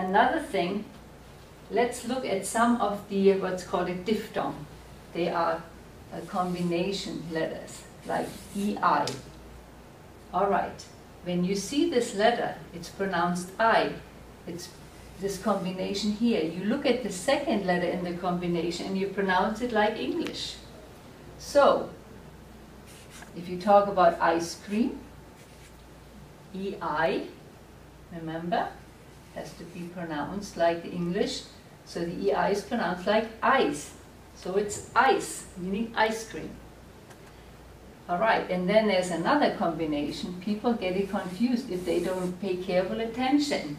Another thing, let's look at some of the what's called a diphthong. They are combination letters, like EI. All right, when you see this letter, it's pronounced I. It's this combination here. You look at the second letter in the combination and you pronounce it like English. So, if you talk about ice cream, EI, remember, has to be pronounced like the English. So the EI is pronounced like ice. So it's ice, meaning ice cream. All right, and then there's another combination. People get it confused if they don't pay careful attention.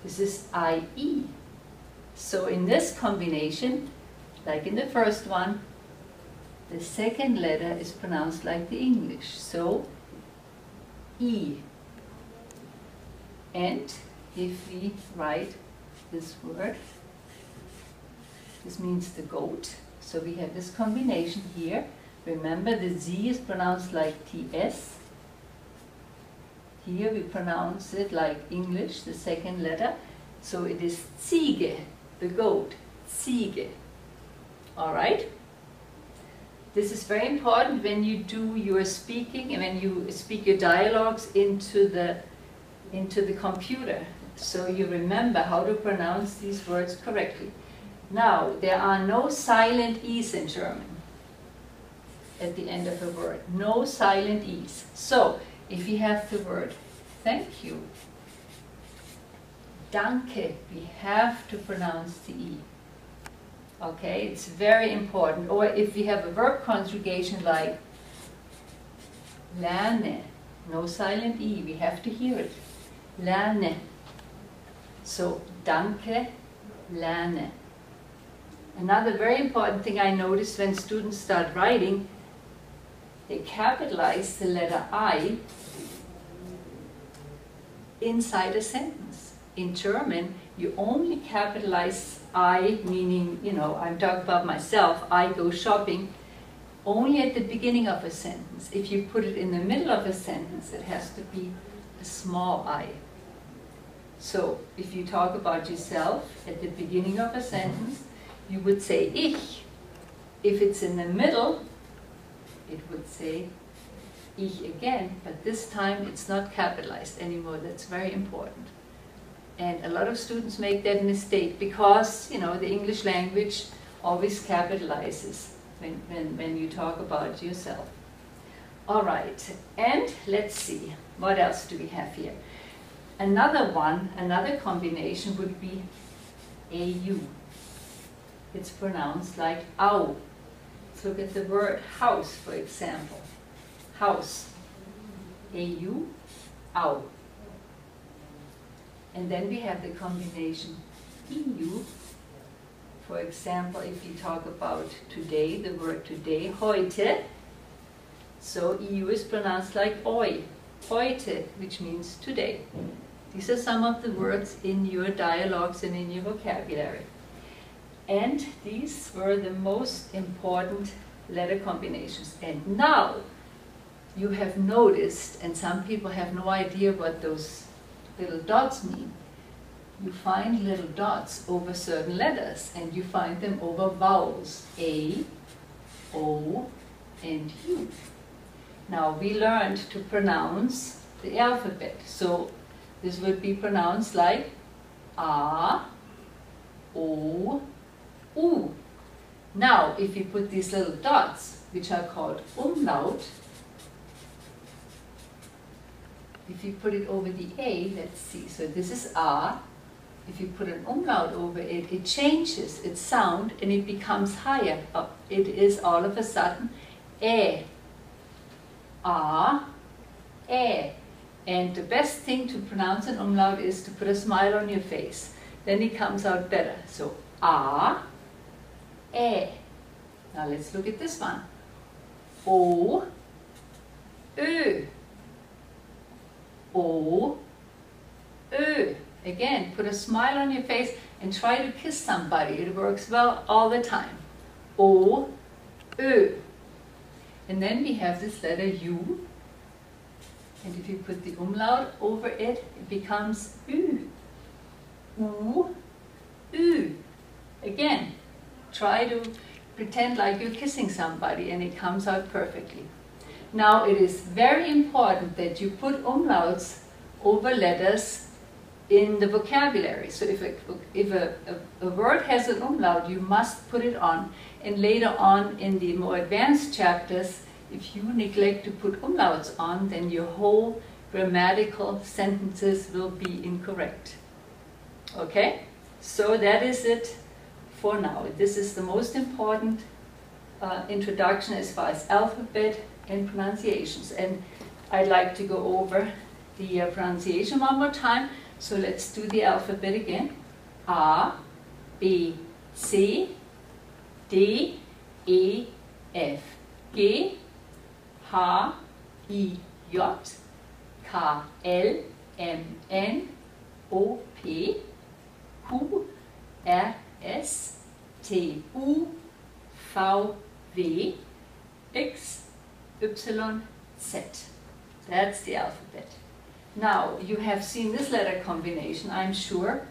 This is IE. So in this combination, like in the first one, the second letter is pronounced like the English. So E. And if we write this word, this means the goat. So we have this combination here. Remember, the Z is pronounced like TS. Here we pronounce it like English, the second letter. So it is Ziege, the goat, Ziege. All right? This is very important when you do your speaking and when you speak your dialogues into the computer. So you remember how to pronounce these words correctly. Now, there are no silent E's in German at the end of a word. No silent E's. So, if you have the word thank you, danke, we have to pronounce the E. Okay, it's very important. Or if we have a verb conjugation like lerne, no silent E, we have to hear it. Lerne. So, danke, lerne. Another very important thing I notice when students start writing, they capitalize the letter I inside a sentence. In German, you only capitalize I, meaning, you know, I'm talking about myself, I go shopping, only at the beginning of a sentence. If you put it in the middle of a sentence, it has to be a small I. So, if you talk about yourself at the beginning of a sentence, you would say ich. If it's in the middle, it would say ich again, but this time it's not capitalized anymore. That's very important. And a lot of students make that mistake because, you know, the English language always capitalizes when you talk about yourself. All right, and let's see, what else do we have here? Another one, another combination would be AU. It's pronounced like au. Let's look at the word house, for example. House. AU, au. And then we have the combination EU. For example, if you talk about today, the word today, heute. So EU is pronounced like oi, heute, which means today. These are some of the words in your dialogues and in your vocabulary. And these were the most important letter combinations. And now you have noticed, and some people have no idea what those little dots mean. You find little dots over certain letters, and you find them over vowels, A, O, and U. Now we learned to pronounce the alphabet. So this would be pronounced like A, O, U. Now, if you put these little dots, which are called umlaut, if you put it over the A, let's see, so this is A. If you put an umlaut over it, it changes its sound and it becomes higher. It is all of a sudden E. A, E. And the best thing to pronounce an umlaut is to put a smile on your face. Then it comes out better. So A, E. Now let's look at this one. O, Ö. O, Ö. Again, put a smile on your face and try to kiss somebody. It works well all the time. O, Ö. And then we have this letter U. And if you put the umlaut over it, it becomes Ü. U, Try to pretend like you're kissing somebody and it comes out perfectly. Now it is very important that you put umlauts over letters in the vocabulary. So if a word has an umlaut, you must put it on. And later on in the more advanced chapters, if you neglect to put umlauts on, then your whole grammatical sentences will be incorrect. Okay? So that is it for now. This is the most important introduction as far as alphabet and pronunciations. And I'd like to go over the pronunciation one more time. So let's do the alphabet again. A, B, C, D, E, F, G, H, I, J, K, L, M, N, O, P, Q, R, S, T, U, V, W, X, Y, Z. That's the alphabet. Now, you have seen this letter combination, I'm sure.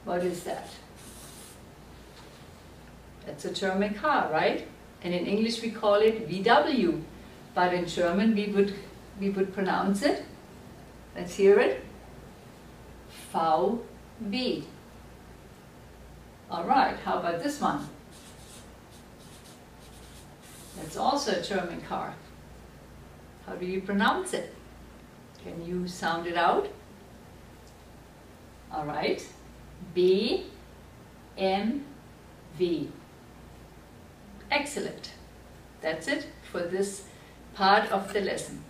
What is that? That's a German car, right? And in English we call it VW. But in German we would pronounce it. Let's hear it. VW. All right, how about this one? That's also a German car. How do you pronounce it? Can you sound it out? All right. BMW. Excellent. That's it for this part of the lesson.